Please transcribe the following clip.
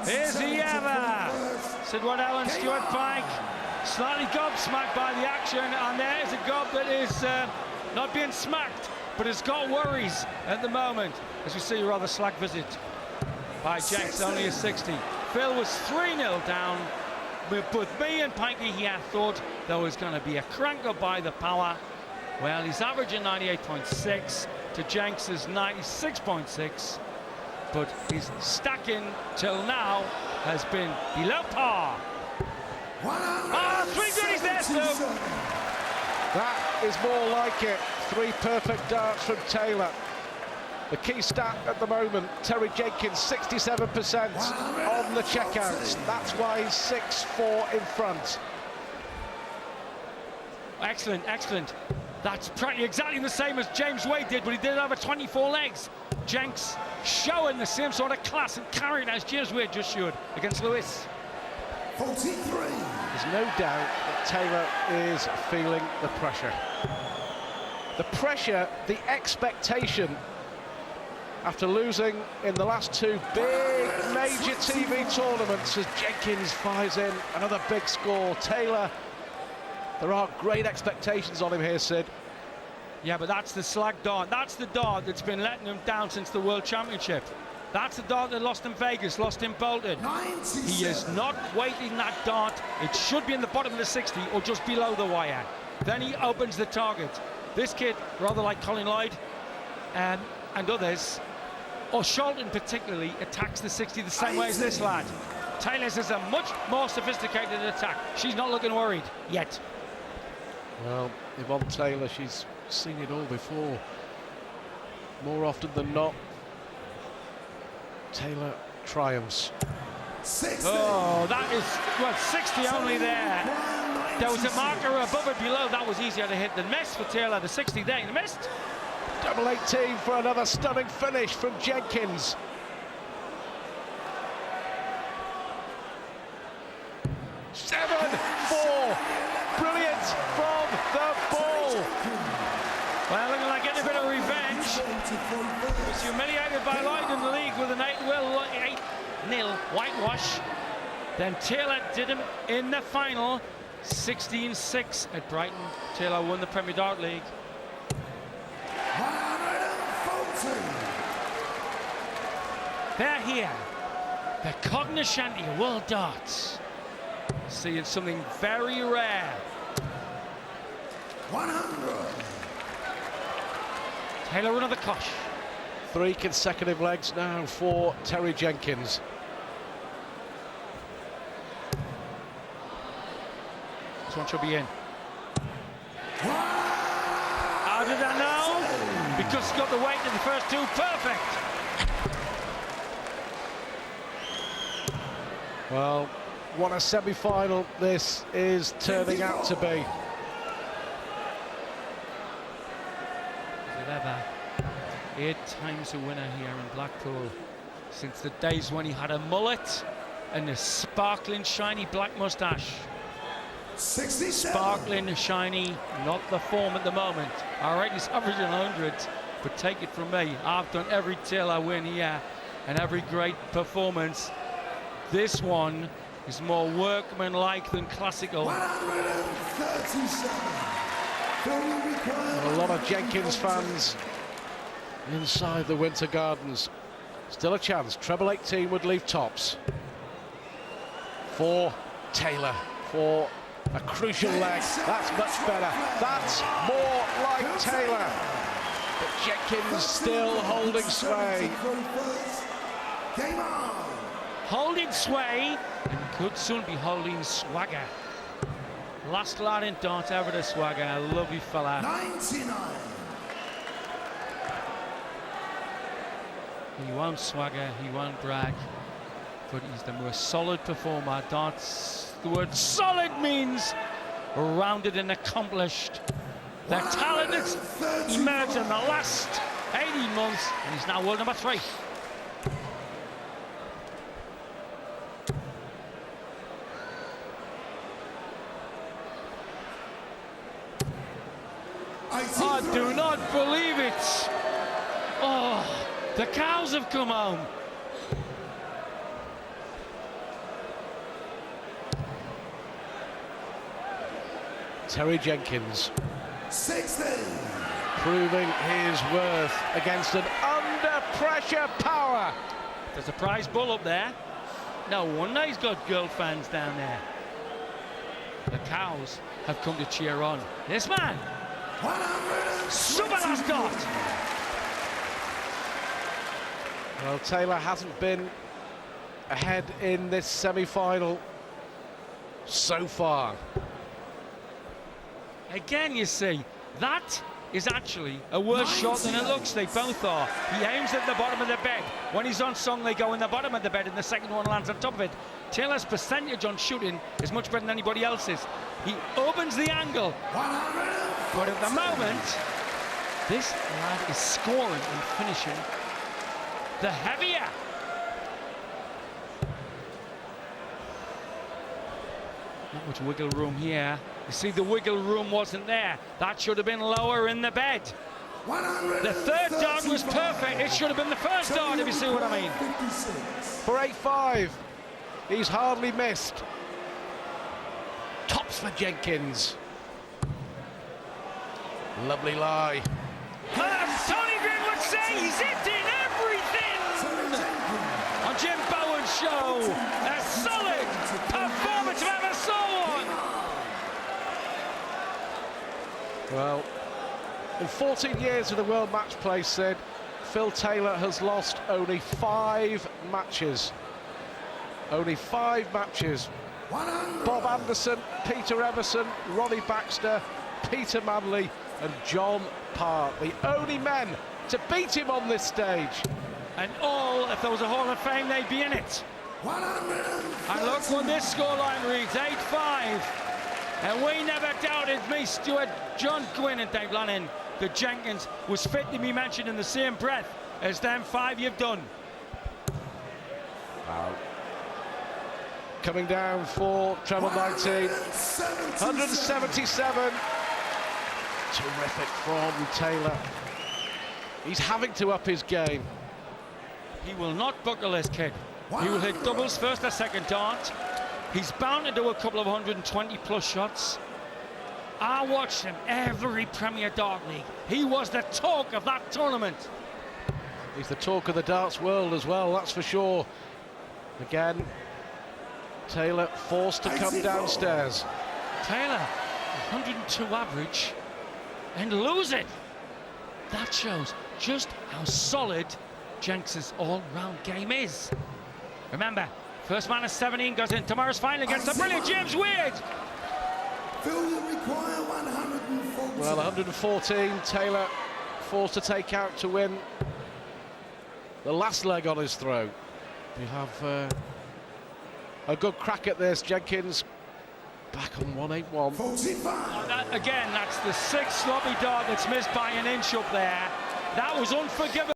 Is he ever? Sid Waddell and Stuart Pike slightly gobsmacked by the action, and there is a gob that is not being smacked, but has got worries at the moment, as we see a rather slack visit by Jenks, only a 60. Phil was 3-0 down. With me and Pikey, he had thought there was going to be a crank-up by the power. Well, he's averaging 98.6 to Jenks's 96.6, but his stacking till now has been below par. Three goodies there, Stu. That is more like it. 3 perfect darts from Taylor. The key stat at the moment, Terry Jenkins, 67% on the checkouts. That's why he's 6-4 in front. Excellent, excellent. That's practically exactly the same as James Wade did, but he did have a 24 legs. Jenks showing the same sort of class and carrying as James Wade just showed against Lewis. 43. There's no doubt that Taylor is feeling the pressure. The pressure, the expectation, after losing in the last 2 big major TV tournaments, as Jenkins fires in another big score. Taylor, there are great expectations on him here, Sid. Yeah, but that's the slag dart. That's the dart that's been letting him down since the World Championship. That's the dart that lost in Vegas, lost in Bolton. 97. He is not weighting that dart. It should be in the bottom of the 60 or just below the wire. Then he opens the target. This kid, rather like Colin Lloyd and others, or Shelton particularly, attacks the 60 the same way as this lad. Taylor's is a much more sophisticated attack. She's not looking worried yet. Well, Yvonne Taylor, she's seen it all before. More often than not, Taylor triumphs. 60. Oh, that is, well, 60 only there. There was a marker above it below. That was easier to hit than miss for Taylor. The 60 there, he missed. Double 18 for another stunning finish from Jenkins. Seven, 4. Brilliant from the ball. Well, looking like getting a bit of revenge. He was humiliated by Lloyd in the league with an 8-0 whitewash. Then Taylor did him in the final, 16-6 at Brighton. Taylor won the Premier Dart League. 140. They're here. The Cognoshanty World Darts. Seeing something very rare. 100. Taylor another kosh. 3 consecutive legs now for Terry Jenkins. This one should be in. How did I know? Because he got the weight in the first 2. Perfect. Well, what a semi-final this is turning out to be. Ever 8 times a winner here in Blackpool since the days when he had a mullet and a sparkling shiny black moustache. 67. Sparkling shiny, not the form at the moment. All right, he's averaging 100, but take it from me, I've done every Taylor win here and every great performance. This one is more workmanlike than classical. 137. A lot of Jenkins fans inside the Winter Gardens. Still a chance. Treble 18 would leave tops for Taylor for a crucial leg. That's much better. That's more like Taylor. But Jenkins still holding sway. Game on. Holding sway and could soon be holding swagger. Last lad in dart ever to swagger, a lovely fella. 99. He won't swagger, he won't brag, but he's the most solid performer. Darts, the word solid means rounded and accomplished. The talent that's emerged in the last 18 months, and he's now world number 3. I do not believe it. Oh, the cows have come home. Terry Jenkins 60. proving his worth against an under-pressure power. There's a prize bull up there. No wonder he's got girl fans down there. The cows have come to cheer on. This man, super last dot. Well, Taylor hasn't been ahead in this semi-final so far. Again, you see, that is actually a worse shot than it looks. They both are. He aims at the bottom of the bed. When he's on song, they go in the bottom of the bed, and the second one lands on top of it. Taylor's percentage on shooting is much better than anybody else's. He opens the angle, but at the moment, this lad is scoring and finishing the heavier. Not much wiggle room here. You see, the wiggle room wasn't there. That should have been lower in the bed. The third dart was perfect. It should have been the first dart, if you see what I mean. For 8-5, he's hardly missed. Tops for Jenkins. Lovely lie. As Tony Green would say, he's hitting everything on Jim Bowen's show. A solid performance if I ever saw one. Well, in 14 years of the World Matchplay, Sid, Phil Taylor has lost only 5 matches. Only 5 matches. Bob Anderson, Peter Emerson, Ronnie Baxter, Peter Manley and John Parr, the only men to beat him on this stage. And all, if there was a Hall of Fame, they'd be in it. And look what this scoreline reads, 8-5. And we never doubted, me, Stuart, John Gwynn and Dave Lannon, that Jenkins was fit to be mentioned in the same breath as them 5 you've done. Wow. Coming down for treble 19, 177. Terrific from Taylor. He's having to up his game. He will not buckle this kid. He will hit doubles first or second dart. He's bound to do a couple of 120+ shots. I watched him every Premier Dart League. He was the talk of that tournament. He's the talk of the darts world as well, that's for sure. Again, Taylor forced to come downstairs. Taylor, 102 average, and lose it. That shows just how solid Jenks' all-round game is. Remember, first man of 17 goes in tomorrow's final against the brilliant James Weird. Phil, you require 114. Well, 114, Taylor forced to take out to win the last leg on his throw. We have a good crack at this. Jenkins back on 181. 45. Again, that's the 6th sloppy dart that's missed by an inch up there. That was unforgivable.